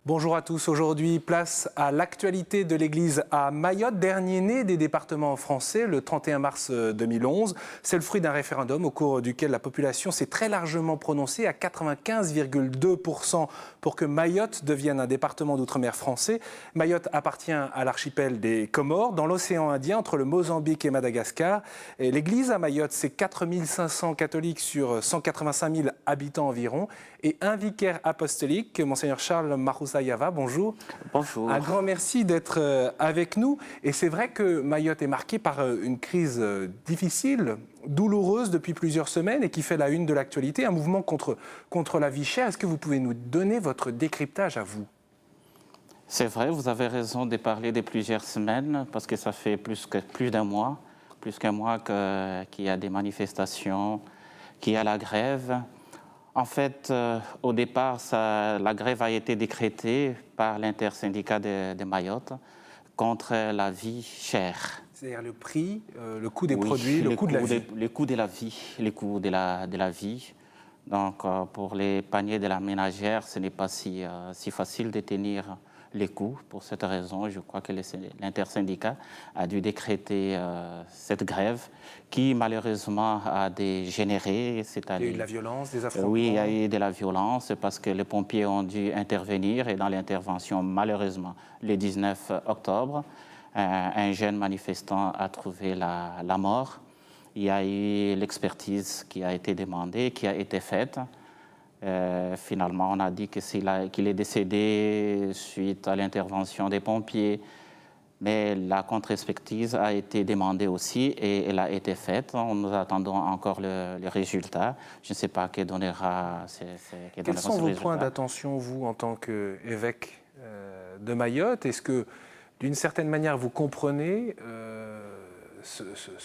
Bonjour à tous. Aujourd'hui, place à l'actualité de l'Église à Mayotte, dernier né des départements français, le 31 mars 2011. C'est le fruit d'un référendum au cours duquel la population s'est très largement prononcée à 95,2% pour que Mayotte devienne un département d'outre-mer français. Mayotte appartient à l'archipel des Comores, dans l'océan Indien, entre le Mozambique et Madagascar. Et l'Église à Mayotte, c'est 4 500 catholiques sur 185 000 habitants environ et un vicaire apostolique, Monseigneur Charles Maroussa-Yava. Bonjour. Bonjour. Un grand merci d'être avec nous. Et c'est vrai que Mayotte est marquée par une crise difficile, douloureuse depuis plusieurs semaines et qui fait la une de l'actualité, un mouvement contre la vie chère. Est-ce que vous pouvez nous donner votre décryptage à vous? C'est vrai, vous avez raison de parler de plusieurs semaines parce que ça fait plus qu'un mois qu'il y a des manifestations, qu'il y a la grève. En fait, au départ, la grève a été décrétée par l'intersyndicat de Mayotte contre la vie chère. C'est-à-dire le prix, le coût des Oui, produits, le coût de la vie. Le coût de la vie, le coût de la vie. Donc, pour les paniers de la ménagère, ce n'est pas si facile de tenir les coûts. Pour cette raison, je crois que l'intersyndicat a dû décréter cette grève qui, malheureusement, a dégénéré. Il y a eu de la violence, des affrontements. Oui, il y a eu de la violence parce que les pompiers ont dû intervenir et dans l'intervention, malheureusement, le 19 octobre, un jeune manifestant a trouvé la mort. Il y a eu l'expertise qui a été demandée, qui a été faite. Finalement, on a dit qu'il est décédé suite à l'intervention des pompiers. Mais la contre-expertise a été demandée aussi et elle a été faite. Nous attendons encore le résultat. Je ne sais pas quel donnera ce résultat. Quels sont vos points d'attention, vous, en tant qu'évêque de Mayotte? Est-ce que, d'une certaine manière, vous comprenez ce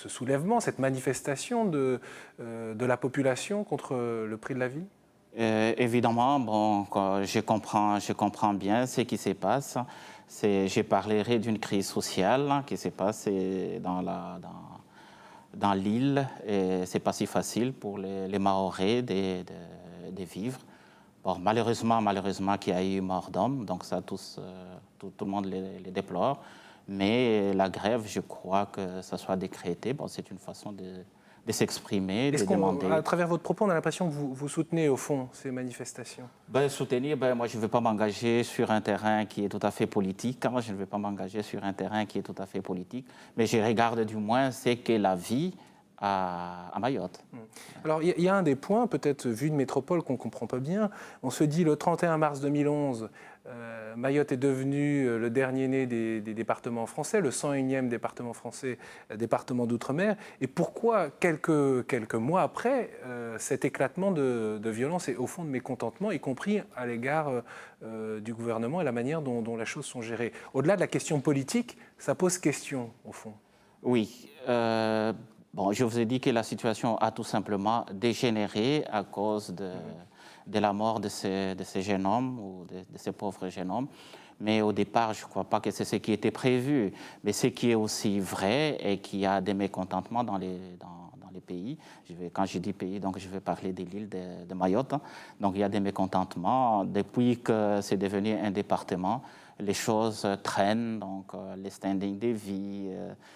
soulèvement, cette manifestation de la population contre le prix de la vie? Évidemment, bon, je comprends bien ce qui se passe. Je parlerai d'une crise sociale qui s'est passée dans l'île. Ce n'est pas si facile pour les Mahorais de vivre. Bon, malheureusement qu'il y a eu mort d'homme, donc ça, tout le monde les déplore. Mais la grève, je crois que ça soit décrété. Bon, c'est une façon de s'exprimer, de demander. À travers votre propos, on a l'impression que vous soutenez, au fond, ces manifestations. Soutenir, moi, je ne veux pas m'engager sur un terrain qui est tout à fait politique. Moi, je ne veux pas m'engager sur un terrain qui est tout à fait politique. Mais je regarde du moins ce qu'est la vie à Mayotte. Alors, il y a un des points, peut-être vu de métropole, qu'on ne comprend pas bien. On se dit, le 31 mars 2011, Mayotte est devenu le dernier né des départements français, le 101e département français, département d'outre-mer. Et pourquoi, quelques mois après, cet éclatement de violence et au fond de mécontentement, y compris à l'égard du gouvernement et la manière dont les choses sont gérées? Au-delà de la question politique, ça pose question, au fond. Oui. Bon, je vous ai dit que la situation a tout simplement dégénéré à cause de la mort de ces jeunes hommes ou de ces pauvres jeunes hommes. Mais au départ, je ne crois pas que c'est ce qui était prévu. Mais ce qui est aussi vrai et qu'il y a des mécontentements dans les pays. Quand je dis pays, donc je vais parler de l'île de Mayotte. Donc il y a des mécontentements. Depuis que c'est devenu un département, les choses traînent, donc les standings de vie,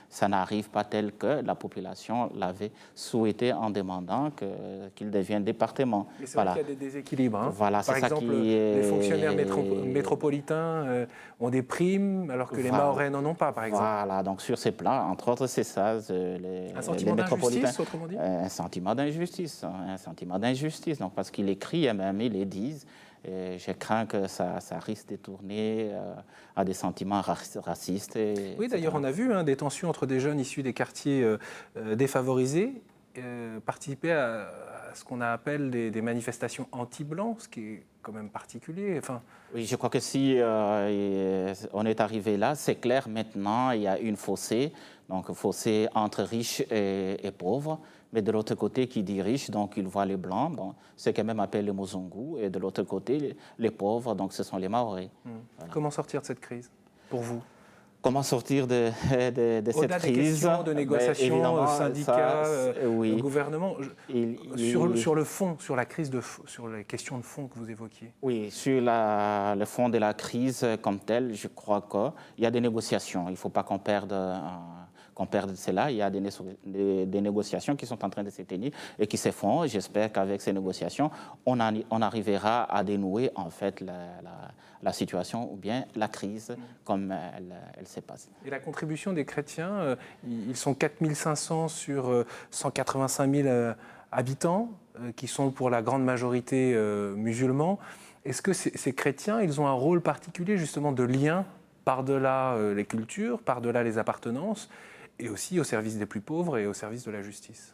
ça n'arrive pas tel que la population l'avait souhaité en demandant qu'il devienne département. Et c'est vrai qu'il y a des déséquilibres. Hein. Voilà, par exemple, les fonctionnaires métropolitains ont des primes alors que les Mahorais n'en ont pas, par exemple. Voilà, donc sur ces plans, entre autres, c'est ça. Un sentiment d'injustice, autrement dit? Un sentiment d'injustice, donc parce qu'ils l'écrivent et même ils les disent. Et je crains que ça risque de tourner à des sentiments racistes. Oui, d'ailleurs, on a vu des tensions entre des jeunes issus des quartiers défavorisés participer à ce qu'on appelle des manifestations anti-blancs, ce qui est quand même particulier. Oui, je crois que si on est arrivé là, c'est clair, maintenant, il y a une fossé, donc fossé entre riches et pauvres. Mais de l'autre côté, qui dit riche, donc il voit les blancs, donc, ce qu'on même appelle les Mozongo, et de l'autre côté, les pauvres, donc ce sont les Mahorais. Voilà. Comment sortir de cette crise, pour vous? Comment sortir de cette Au-delà des crise? questions de négociations, syndicats, oui. gouvernement, Il- sur le fond, sur la crise sur les questions de fond que vous évoquiez. Oui, sur le fond de la crise comme telle, je crois qu'il y a des négociations. Il ne faut pas qu'on perde cela. Il y a des négociations qui sont en train de se tenir et qui se font. J'espère qu'avec ces négociations, on arrivera à dénouer en fait la situation ou bien la crise comme elle se passe. Et la contribution des chrétiens, ils sont 4500 sur 185 000 habitants, qui sont pour la grande majorité musulmans. Est-ce que ces chrétiens, ils ont un rôle particulier justement de lien par-delà les cultures, par-delà les appartenances, et aussi au service des plus pauvres et au service de la justice?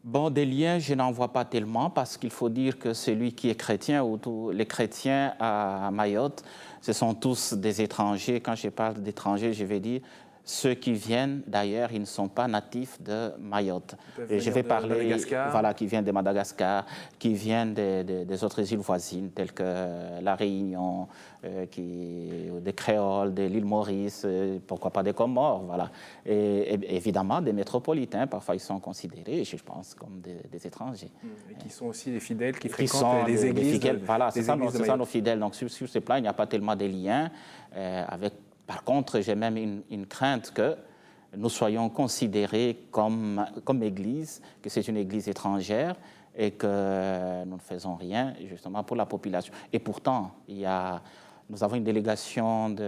Bon, des liens, je n'en vois pas tellement parce qu'il faut dire que celui qui est chrétien, ou tous les chrétiens à Mayotte, ce sont tous des étrangers. Quand je parle d'étrangers, je vais dire ceux qui viennent d'ailleurs, ils ne sont pas natifs de Mayotte. Et je vais parler, voilà, qui viennent de Madagascar, qui viennent des autres îles voisines, telles que la Réunion, des Créoles, de l'île Maurice, pourquoi pas des Comores, voilà. Et évidemment, des métropolitains, parfois ils sont considérés, je pense, comme des étrangers. Et qui sont aussi des fidèles qui fréquentent les églises. Voilà, c'est ça nos fidèles. Donc sur ce plan, il n'y a pas tellement de liens avec. Par contre, j'ai même une crainte que nous soyons considérés comme Église, que c'est une Église étrangère et que nous ne faisons rien justement pour la population. Et pourtant, nous avons une délégation de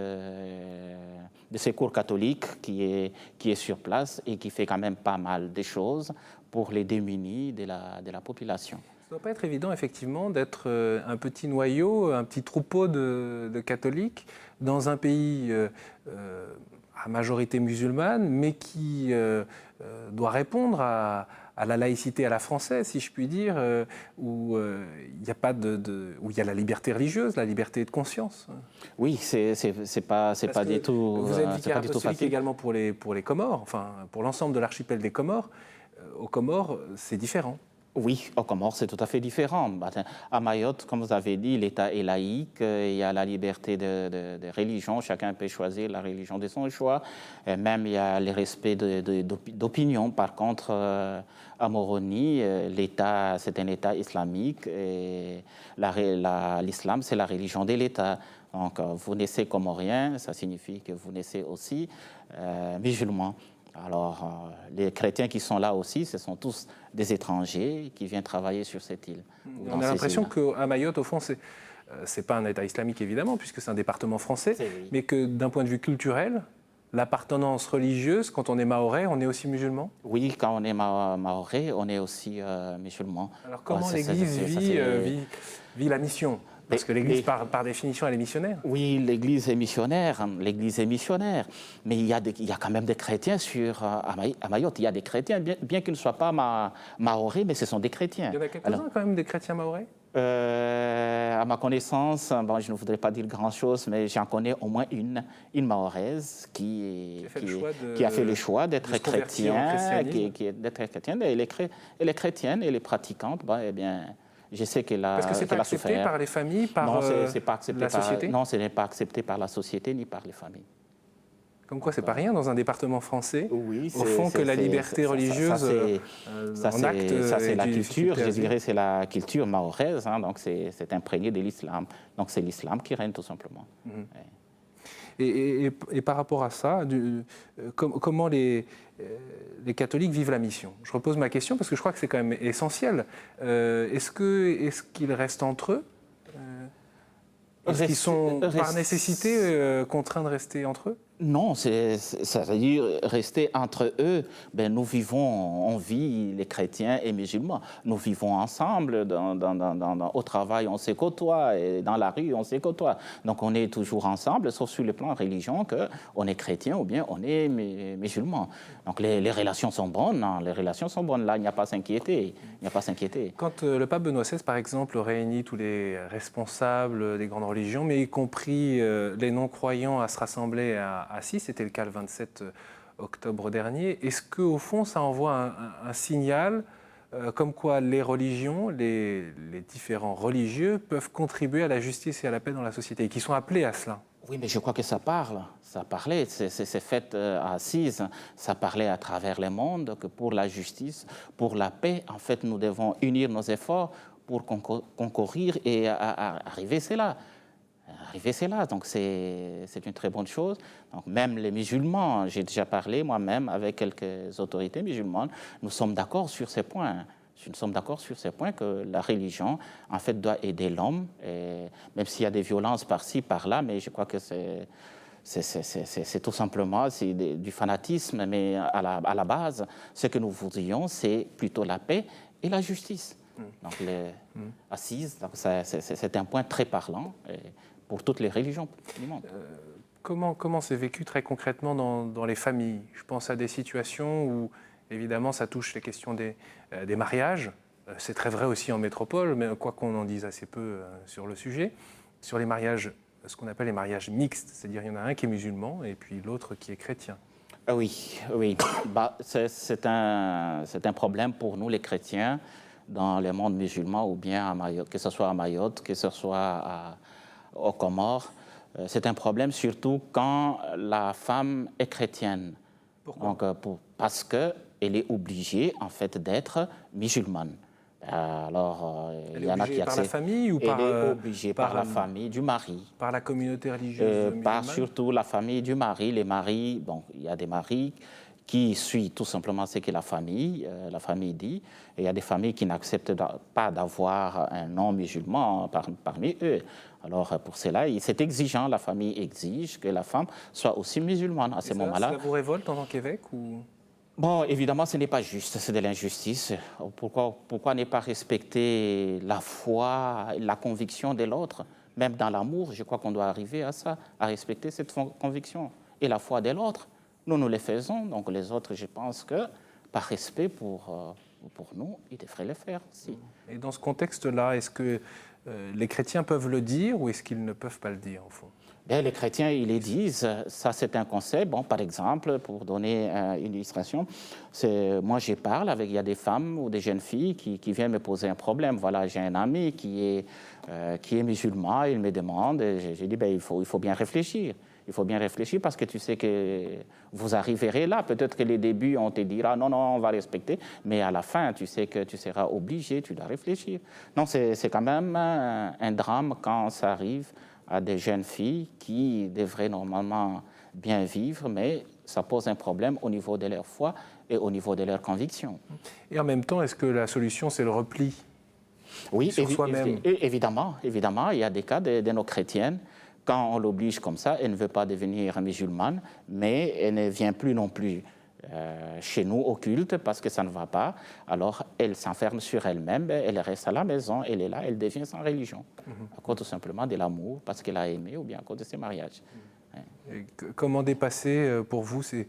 secours catholique qui est sur place et qui fait quand même pas mal de choses pour les démunis de la population. Ça ne doit pas être évident, effectivement, d'être un petit noyau, un petit troupeau de catholiques dans un pays à majorité musulmane, mais qui doit répondre à la laïcité à la française, si je puis dire, où il y a pas où il y a la liberté religieuse, la liberté de conscience. Oui, c'est pas du tout. Vous êtes vicaire apostolique également pour les Comores, enfin pour l'ensemble de l'archipel des Comores. Aux Comores, c'est différent. Oui, aux Comores, c'est tout à fait différent. À Mayotte, comme vous avez dit, l'État est laïque, il y a la liberté de religion, chacun peut choisir la religion de son choix, et même il y a le respect d'opinion. Par contre, à Moroni, l'État, c'est un État islamique, et l'islam, c'est la religion de l'État. Donc, vous naissez comorien, ça signifie que vous naissez aussi musulman. Alors, les chrétiens qui sont là aussi, ce sont tous des étrangers qui viennent travailler sur cette île. On a l'impression qu'à Mayotte, au fond, c'est pas un État islamique, évidemment, puisque c'est un département français, mais que d'un point de vue culturel, l'appartenance religieuse, quand on est mahorais, on est aussi musulman? Oui, quand on est mahorais, on est aussi musulman. Alors, comment l'Église vit la mission? Parce que l'Église, par définition, elle est missionnaire. Oui, l'Église est missionnaire. L'Église est missionnaire. Mais il y a quand même des chrétiens à Mayotte. Il y a des chrétiens, bien qu'ils ne soient pas mahorais, mais ce sont des chrétiens. Il y en a quelques-uns quand même, des chrétiens mahorais? À ma connaissance, bon, je ne voudrais pas dire grand-chose, mais j'en connais au moins une mahoraise qui a fait le choix d'être chrétienne, d'être chrétienne. Elle est chrétienne, elle est pratiquante. Eh bien, je sais qu'elle a souffert. Parce que ce n'est pas accepté par les familles, par la société? Non, ce n'est pas accepté par la société ni par les familles. Comme quoi, c'est pas rien dans un département français. Oui, au fond, que la liberté religieuse en acte. Ça, c'est la culture, je dirais, c'est la culture mahoraise, hein, donc c'est imprégné de l'islam. Donc c'est l'islam qui règne tout simplement. Et par rapport à ça, comment les catholiques vivent la mission? Je repose ma question parce que je crois que c'est quand même essentiel. Est-ce qu'ils restent entre eux? Est-ce qu'ils sont par nécessité contraints de rester entre eux? Non, ça veut dire rester entre eux. Ben, on vit les chrétiens et musulmans. Nous vivons ensemble, au travail on se côtoie, et dans la rue on se côtoie. Donc on est toujours ensemble, sauf sur le plan religion, qu'on est chrétien ou bien on est musulman. Donc les relations sont bonnes, hein, les relations sont bonnes. Là, il n'y a pas à s'inquiéter. Quand le pape Benoît XVI, par exemple, réunit tous les responsables des grandes religions, mais y compris les non-croyants, à se rassembler à Assis, c'était le cas le 27 octobre dernier. Est-ce qu'au fond, ça envoie un signal comme quoi les religions, les différents religieux peuvent contribuer à la justice et à la paix dans la société et qui sont appelés à cela? Oui, mais je crois que ça parle. Ça parlait, c'est fait à Assise, ça parlait à travers le monde que pour la justice, pour la paix, en fait, nous devons unir nos efforts pour concourir et arriver, c'est là. Arriver, c'est là. Donc, c'est une très bonne chose. Donc, même les musulmans, j'ai déjà parlé moi-même avec quelques autorités musulmanes, nous sommes d'accord sur ces points. Nous sommes d'accord sur ces points que la religion, en fait, doit aider l'homme, même s'il y a des violences par-ci, par-là, mais je crois que c'est tout simplement du fanatisme, mais à la base, ce que nous voudrions, c'est plutôt la paix et la justice. Donc, les assises, c'est un point très parlant pour toutes les religions du monde. Comment c'est vécu très concrètement dans les familles? Je pense à des situations où, évidemment, ça touche les questions des mariages. C'est très vrai aussi en métropole, mais quoi qu'on en dise assez peu sur le sujet. Sur les mariages, ce qu'on appelle les mariages mixtes, c'est-à-dire il y en a un qui est musulman et puis l'autre qui est chrétien. Oui, oui. C'est un problème pour nous, les chrétiens, dans le monde musulman ou bien à Mayotte, que ce soit à Mayotte, que ce soit aux Comores. C'est un problème surtout quand la femme est chrétienne. Pourquoi? Donc, parce qu'elle est obligée, en fait, d'être musulmane. Alors, il y en a qui par la famille ou elle est obligée par la famille du mari. Par la communauté religieuse musulmane? Par surtout la famille du mari. Les maris, bon, il y a des maris qui suivent tout simplement ce que la famille dit. Et il y a des familles qui n'acceptent pas d'avoir un non-musulman parmi eux. Alors, pour cela, c'est exigeant, la famille exige que la femme soit aussi musulmane à ce moment-là. Ça vous révolte en tant qu'évêque ou... Bon, évidemment, ce n'est pas juste, c'est de l'injustice. Pourquoi ne pas respecter la foi, la conviction de l'autre? Même dans l'amour, je crois qu'on doit arriver à ça, à respecter cette conviction et la foi de l'autre. Nous le faisons, donc les autres, je pense que par respect pour nous, ils devraient le faire aussi. Et dans ce contexte-là, est-ce que les chrétiens peuvent le dire ou est-ce qu'ils ne peuvent pas le dire, au fond? Bien, les chrétiens, ils les disent, ça c'est un concept. Bon, par exemple, pour donner une illustration, moi je parle il y a des femmes ou des jeunes filles qui viennent me poser un problème. Voilà, j'ai un ami qui est musulman, il me demande, et j'ai dit, ben, il faut bien réfléchir. Il faut bien réfléchir parce que tu sais que vous arriverez là. Peut-être que les débuts, on te dira non, on va respecter. Mais à la fin, tu sais que tu seras obligé, tu dois réfléchir. Non, c'est quand même un drame quand ça arrive à des jeunes filles qui devraient normalement bien vivre, mais ça pose un problème au niveau de leur foi et au niveau de leurs convictions. Et en même temps, est-ce que la solution, c'est le repli sur soi-même? Évidemment, il y a des cas de nos chrétiennes. Quand on l'oblige comme ça, elle ne veut pas devenir musulmane, mais elle ne vient plus non plus chez nous au culte parce que ça ne va pas. Alors, elle s'enferme sur elle-même, elle reste à la maison, elle est là, elle devient sans religion, à cause tout simplement de l'amour, parce qu'elle a aimé ou bien à cause de ses mariages. Et comment dépasser pour vous ces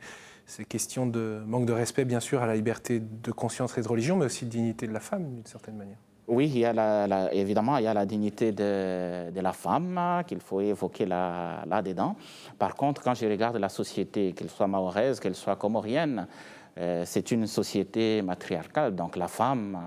questions de manque de respect, bien sûr, à la liberté de conscience et de religion, mais aussi de dignité de la femme, d'une certaine manière? Oui, évidemment, il y a la dignité de la femme qu'il faut évoquer là-dedans. Par contre, quand je regarde la société, qu'elle soit mahoraise, qu'elle soit comorienne, c'est une société matriarcale, donc la femme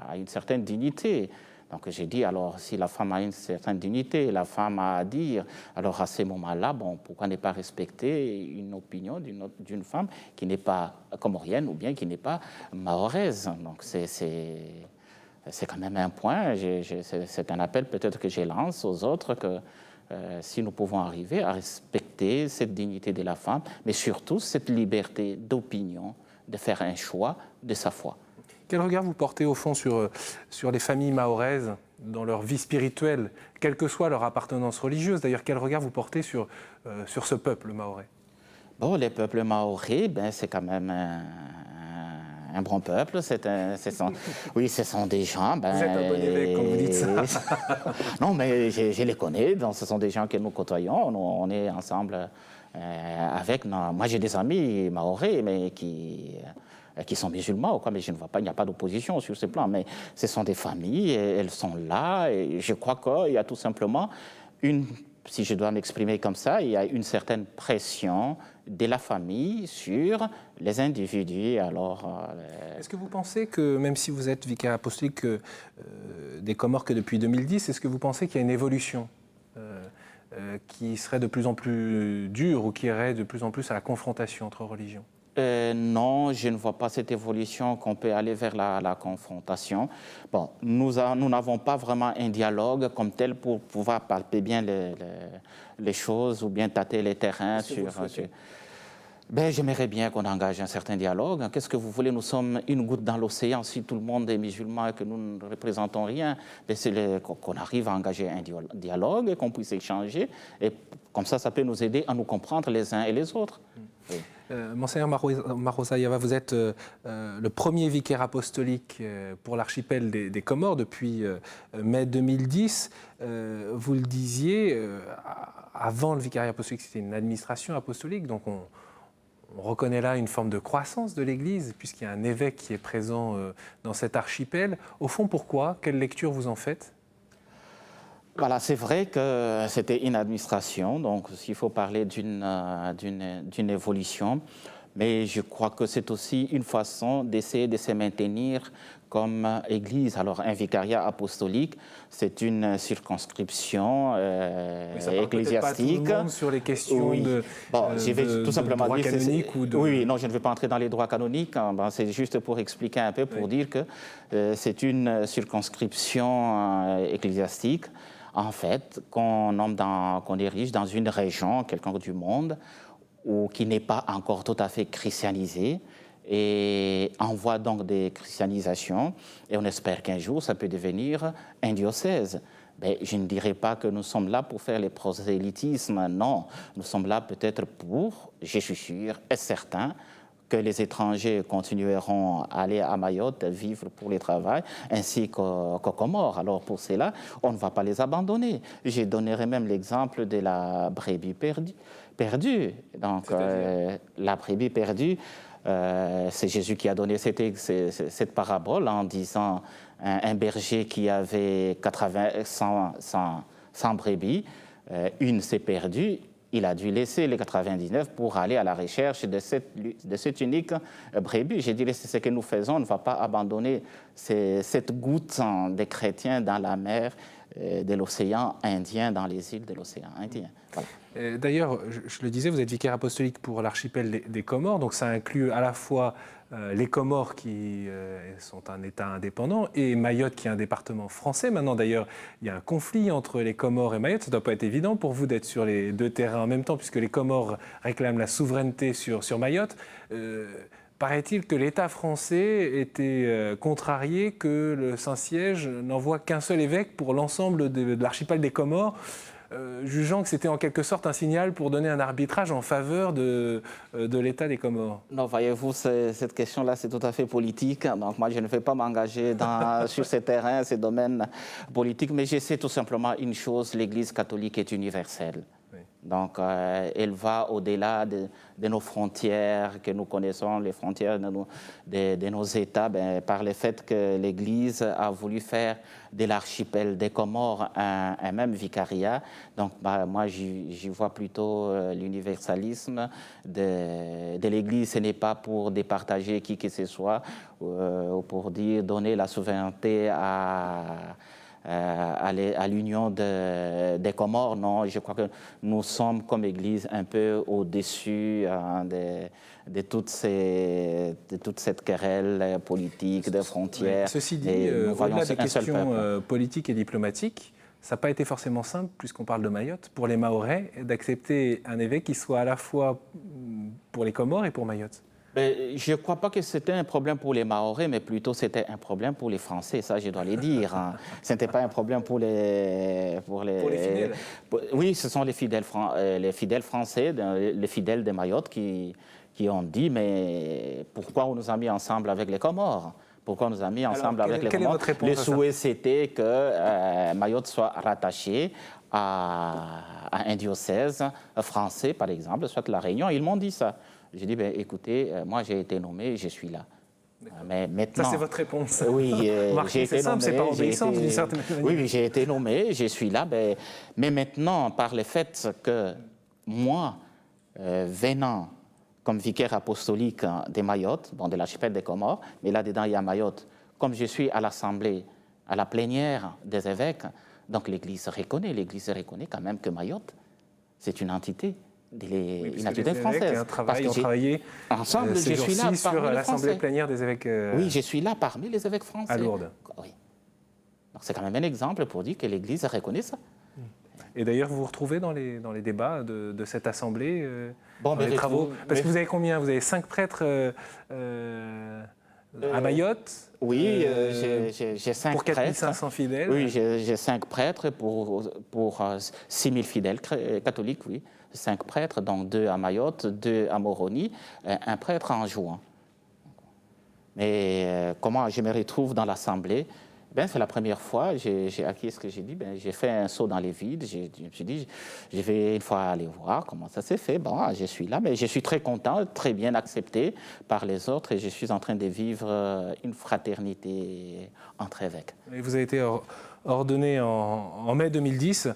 a une certaine dignité. Donc j'ai dit, alors si la femme a une certaine dignité, la femme a à dire, alors à ce moment-là, bon, pourquoi ne pas respecter une opinion d'une femme qui n'est pas comorienne ou bien qui n'est pas mahoraise? Donc c'est quand même un point, c'est un appel peut-être que je lance aux autres, que si nous pouvons arriver à respecter cette dignité de la femme, mais surtout cette liberté d'opinion, de faire un choix de sa foi. Quel regard vous portez au fond sur les familles mahoraises dans leur vie spirituelle, quelle que soit leur appartenance religieuse? D'ailleurs, quel regard vous portez sur ce peuple mahorais? Bon, les peuples mahorais, c'est quand même un bon peuple, oui, ce sont des gens... vous êtes un bon évêque quand vous dites ça. Non, mais je les connais, donc ce sont des gens que nous côtoyons, on est ensemble avec... Moi, j'ai des amis mahorais, mais qui sont musulmans, mais je ne vois pas, il n'y a pas d'opposition sur ce plan, mais ce sont des familles, et elles sont là, et je crois qu'il y a tout simplement si je dois m'exprimer comme ça, il y a une certaine pression de la famille sur les individus. Alors, est-ce que vous pensez que, même si vous êtes vicaire apostolique des Comores que depuis 2010, est-ce que vous pensez qu'il y a une évolution qui serait de plus en plus dur ou qui irait de plus en plus à la confrontation entre religions? Non, je ne vois pas cette évolution qu'on peut aller vers la confrontation. Bon, nous n'avons pas vraiment un dialogue comme tel pour pouvoir palper bien les choses ou bien tâter les terrains sur. Ben, j'aimerais bien qu'on engage un certain dialogue. Qu'est-ce que vous voulez? Nous sommes une goutte dans l'océan. Si tout le monde est musulman et que nous ne représentons rien, ben qu'on arrive à engager un dialogue et qu'on puisse échanger. Et comme ça peut nous aider à nous comprendre les uns et les autres. Oui. Monseigneur Marozayava, vous êtes le premier vicaire apostolique pour l'archipel des Comores depuis mai 2010. Vous le disiez, avant le vicariat apostolique, c'était une administration apostolique, donc on reconnaît là une forme de croissance de l'Église, puisqu'il y a un évêque qui est présent dans cet archipel. Au fond, pourquoi? Quelle lecture vous en faites? Voilà, c'est vrai que c'était une administration, donc il faut parler d'une évolution, mais je crois que c'est aussi une façon d'essayer de se maintenir comme Église. Alors, un vicariat apostolique, c'est une circonscription ecclésiastique. Pas tout le monde sur les questions oui. Je vais tout simplement droit dire canonique ou de... Oui, non, je ne vais pas entrer dans les droits canoniques. C'est juste pour expliquer un peu, pour dire que c'est une circonscription ecclésiastique. En fait, qu'on érige dans une région quelconque du monde ou qui n'est pas encore tout à fait christianisée et en voie donc de christianisation. Et on espère qu'un jour, ça peut devenir un diocèse. Mais je ne dirais pas que nous sommes là pour faire les prosélytismes, non. Nous sommes là peut-être pour, je suis sûr et certain, que les étrangers continueront à aller à Mayotte, vivre pour le travail, ainsi qu'aux Comores. Alors pour cela, on ne va pas les abandonner. Je donnerai même l'exemple de la brebis perdue. Donc la brebis perdue, c'est Jésus qui a donné cette parabole en disant un berger qui avait 100 brebis, une s'est perdue. Il a dû laisser les 99 pour aller à la recherche de cette unique brebis. Je dirais, c'est ce que nous faisons. On ne va pas abandonner cette goutte des chrétiens dans la mer de l'océan Indien, dans les îles de l'océan Indien. Voilà. D'ailleurs, je le disais, vous êtes vicaire apostolique pour l'archipel des Comores, donc ça inclut à la fois les Comores qui sont un État indépendant et Mayotte qui est un département français. Maintenant d'ailleurs, il y a un conflit entre les Comores et Mayotte. Ça ne doit pas être évident pour vous d'être sur les deux terrains en même temps puisque les Comores réclament la souveraineté sur Mayotte. Paraît-il que l'État français était contrarié que le Saint-Siège n'envoie qu'un seul évêque pour l'ensemble de l'archipel des Comores, jugeant que c'était en quelque sorte un signal pour donner un arbitrage en faveur de l'État des Comores. Non, voyez-vous, cette question-là, c'est tout à fait politique. Donc moi, je ne vais pas m'engager sur ces terrains, ces domaines politiques, mais je sais tout simplement une chose, l'Église catholique est universelle. Oui. Donc, elle va au-delà de nos frontières que nous connaissons, les frontières de nos États, par le fait que l'Église a voulu faire de l'archipel des Comores un même vicariat. Donc, moi, j'y vois plutôt l'universalisme de l'Église. Ce n'est pas pour départager qui que ce soit, ou pour donner la souveraineté à l'union des Comores. Non, je crois que nous sommes comme Église un peu au-dessus de toute cette querelle politique de frontières. Ceci dit, au-delà des questions politiques et diplomatiques, ça n'a pas été forcément simple, puisqu'on parle de Mayotte, pour les Mahorais, d'accepter un évêque qui soit à la fois pour les Comores et pour Mayotte. Je ne crois pas que c'était un problème pour les Mahorais, mais plutôt c'était un problème pour les Français, ça je dois le dire. Ce n'était pas un problème pour les fidèles. Oui, ce sont les fidèles français, les fidèles de Mayotte qui ont dit, mais pourquoi on nous a mis ensemble avec les Comores? Pourquoi on nous a mis ensemble avec les Comores? Le souhait, c'était que Mayotte soit rattachée à un diocèse français, par exemple, soit la Réunion. Ils m'ont dit ça. J'ai dit, écoutez, moi j'ai été nommé, je suis là. Mais maintenant, ça, c'est votre réponse. Oui, j'ai été nommé. C'est pas obéissant d'une certaine manière. Oui, j'ai été nommé, je suis là. Mais maintenant, par le fait que moi, venant comme vicaire apostolique de Mayotte, de l'archipel des Comores, mais là-dedans, il y a Mayotte, comme je suis à l'Assemblée, à la plénière des évêques, donc l'Église reconnaît quand même que Mayotte c'est une entité. Oui, Une entité française. Ont travaillé ensemble, je suis là sur l'Assemblée plénière des évêques. Oui, je suis là parmi les évêques français. À Lourdes. Oui. Donc c'est quand même un exemple pour dire que l'Église reconnaît ça. Et d'ailleurs, vous vous retrouvez dans les débats de cette Assemblée, dans les travaux. Parce que vous avez combien? Vous avez 5 prêtres à Mayotte. Oui, j'ai 5 pour prêtres. 4500 fidèles. Oui, j'ai 5 prêtres pour 6000 fidèles catholiques, oui. 5 prêtres, donc 2 à Mayotte, 2 à Moroni, un prêtre à Anjouan. Mais comment je me retrouve dans l'Assemblée? C'est la première fois, j'ai acquis ce que j'ai dit, j'ai fait un saut dans les vides, je me suis dit, je vais une fois aller voir comment ça s'est fait. Bon, je suis là, mais je suis très content, très bien accepté par les autres et je suis en train de vivre une fraternité entre évêques. Et vous avez été ordonné en mai 2010.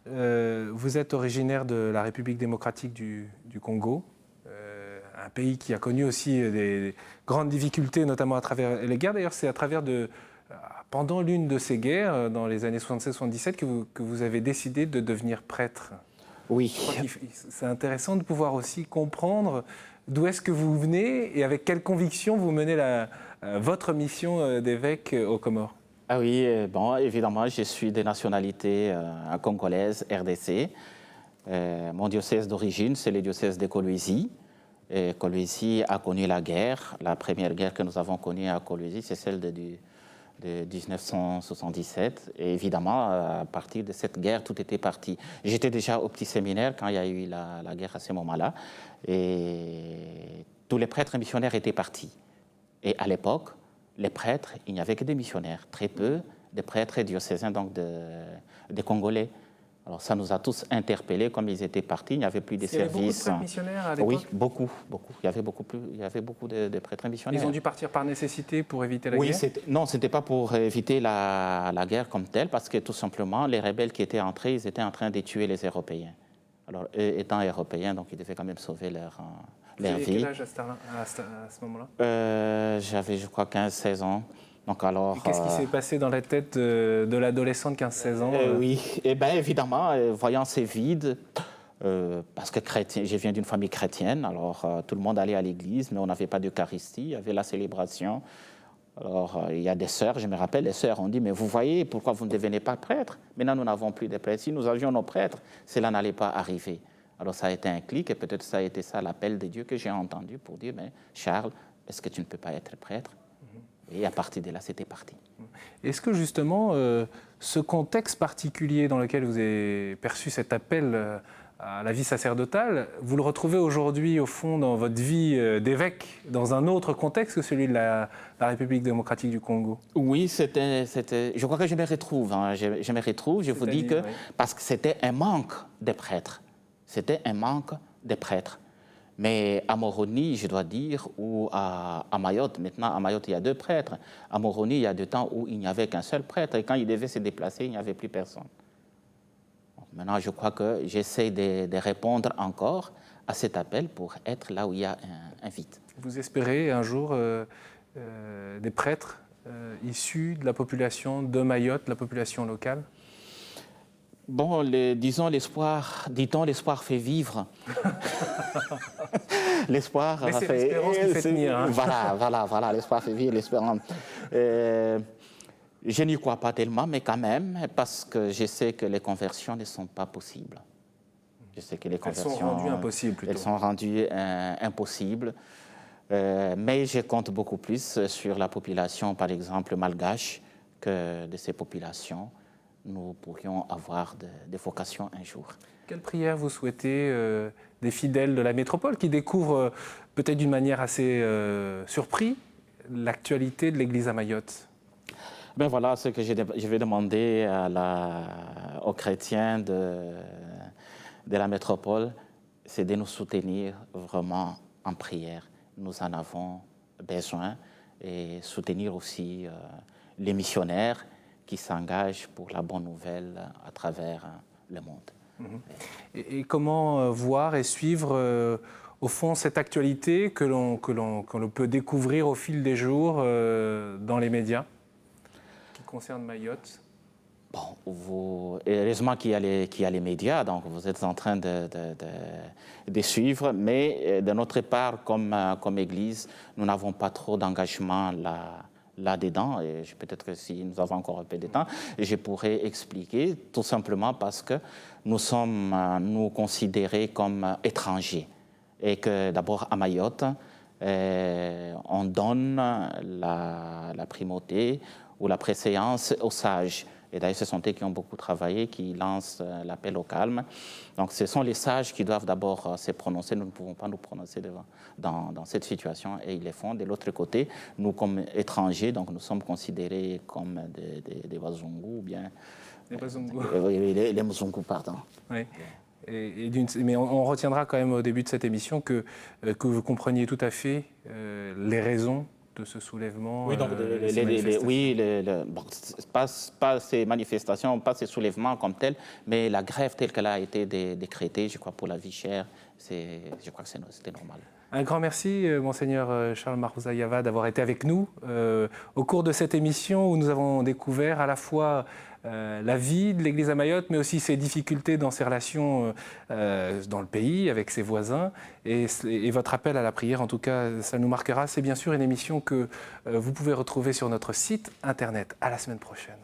Vous êtes originaire de la République démocratique du Congo, un pays qui a connu aussi des grandes difficultés, notamment à travers les guerres. D'ailleurs, c'est à travers pendant l'une de ces guerres, dans les années 76-77, que vous avez décidé de devenir prêtre. Oui. C'est intéressant de pouvoir aussi comprendre d'où est-ce que vous venez et avec quelle conviction vous menez votre mission d'évêque aux Comores. Ah oui, évidemment, je suis de nationalité congolaise, RDC. Mon diocèse d'origine, c'est le diocèse de Kolwezi. Kolwezi a connu la guerre. La première guerre que nous avons connue à Kolwezi, c'est celle de 1977. Et évidemment, à partir de cette guerre, tout était parti. J'étais déjà au petit séminaire quand il y a eu la guerre à ce moment-là. Et tous les prêtres missionnaires étaient partis. Et à l'époque, les prêtres, il n'y avait que des missionnaires. Très peu de prêtres diocésains, donc des Congolais. Alors ça nous a tous interpellés, comme ils étaient partis, il n'y avait plus de services. Il y avait beaucoup de prêtres missionnaires à l'époque? Oui, beaucoup. Il y avait beaucoup de prêtres missionnaires. Ils ont dû partir par nécessité pour éviter la guerre? Non, ce n'était pas pour éviter la guerre comme telle, parce que tout simplement, les rebelles qui étaient entrés, ils étaient en train de tuer les Européens. Alors, eux étant Européens, donc ils devaient quand même sauver leur vie. Quel âge à ce moment-là? J'avais, je crois, 15-16 ans. Donc alors, qu'est-ce qui s'est passé dans la tête de l'adolescent de 15-16 ans? Oui, et bien évidemment, voyant ces vides, parce que je viens d'une famille chrétienne, alors tout le monde allait à l'église, mais on n'avait pas d'Eucharistie, il y avait la célébration. Alors il y a des sœurs, je me rappelle, les sœurs ont dit, mais vous voyez, pourquoi vous ne devenez pas prêtre? Maintenant, nous n'avons plus de prêtres. Si nous avions nos prêtres, cela n'allait pas arriver. Alors ça a été un clic, et peut-être ça a été ça l'appel de Dieu que j'ai entendu pour dire, mais Charles, est-ce que tu ne peux pas être prêtre? Et à partir de là, c'était parti. Est-ce que justement, ce contexte particulier dans lequel vous avez perçu cet appel à la vie sacerdotale, vous le retrouvez aujourd'hui, au fond, dans votre vie d'évêque, dans un autre contexte que celui de la République démocratique du Congo? Oui, je crois que je me retrouve. Je me retrouve, je vous dis que... Oui. Parce que c'était un manque de prêtres. C'était un manque de prêtres. Mais à Moroni, je dois dire, ou à Mayotte, maintenant à Mayotte il y a 2 prêtres. À Moroni, il y a des temps où il n'y avait qu'un seul prêtre et quand il devait se déplacer, il n'y avait plus personne. Maintenant, je crois que j'essaie de répondre encore à cet appel pour être là où il y a un vide. Vous espérez un jour des prêtres issus de la population de Mayotte, la population locale? Bon, disons l'espoir, dit-on, l'espoir fait vivre. L'espoir fait... c'est l'espérance qui fait tenir. Hein. Voilà, l'espoir fait vivre, l'espérance. Je n'y crois pas tellement, mais quand même, parce que je sais que les conversions ne sont pas possibles. Je sais que les conversions... Elles sont rendues impossibles, plutôt. Elles sont rendues impossibles. Mais je compte beaucoup plus sur la population, par exemple, malgache, que de ces populations. Nous pourrions avoir des vocations un jour. Quelle prière vous souhaitez des fidèles de la métropole qui découvrent peut-être d'une manière assez surprise l'actualité de l'Église à Mayotte? Voilà ce que je vais demander aux chrétiens de la métropole, c'est de nous soutenir vraiment en prière. Nous en avons besoin et soutenir aussi les missionnaires qui s'engagent pour la bonne nouvelle à travers le monde. Et comment voir et suivre au fond cette actualité que l'on peut découvrir au fil des jours dans les médias qui concernent Mayotte? Bon, heureusement qu'il y a les médias, donc vous êtes en train de suivre, mais de notre part, comme Église, nous n'avons pas trop d'engagement là-dedans. Et peut-être que si nous avons encore un peu de temps, je pourrais expliquer, tout simplement parce que nous sommes nous considérés comme étrangers. Et que d'abord à Mayotte, on donne la primauté ou la préséance aux sages. Et d'ailleurs, ce sont eux qui ont beaucoup travaillé, qui lancent l'appel au calme. Donc, ce sont les sages qui doivent d'abord se prononcer. Nous ne pouvons pas nous prononcer dans cette situation, et ils le font. De l'autre côté, nous, comme étrangers, donc nous sommes considérés comme des Wazungu, ou bien... Les Wazungu. Les Mzungu, pardon. Oui. Mais on retiendra quand même au début de cette émission que vous compreniez tout à fait les raisons de ce soulèvement. Oui, donc pas ces manifestations, pas ces soulèvements comme tels, mais la grève telle qu'elle a été décrétée, je crois, pour la vie chère, je crois que c'était normal. Un grand merci, Monseigneur Charles Marouza Yava, d'avoir été avec nous au cours de cette émission où nous avons découvert à la fois la vie de l'Église à Mayotte, mais aussi ses difficultés dans ses relations dans le pays, avec ses voisins. Et votre appel à la prière, en tout cas, ça nous marquera. C'est bien sûr une émission que vous pouvez retrouver sur notre site internet. À la semaine prochaine.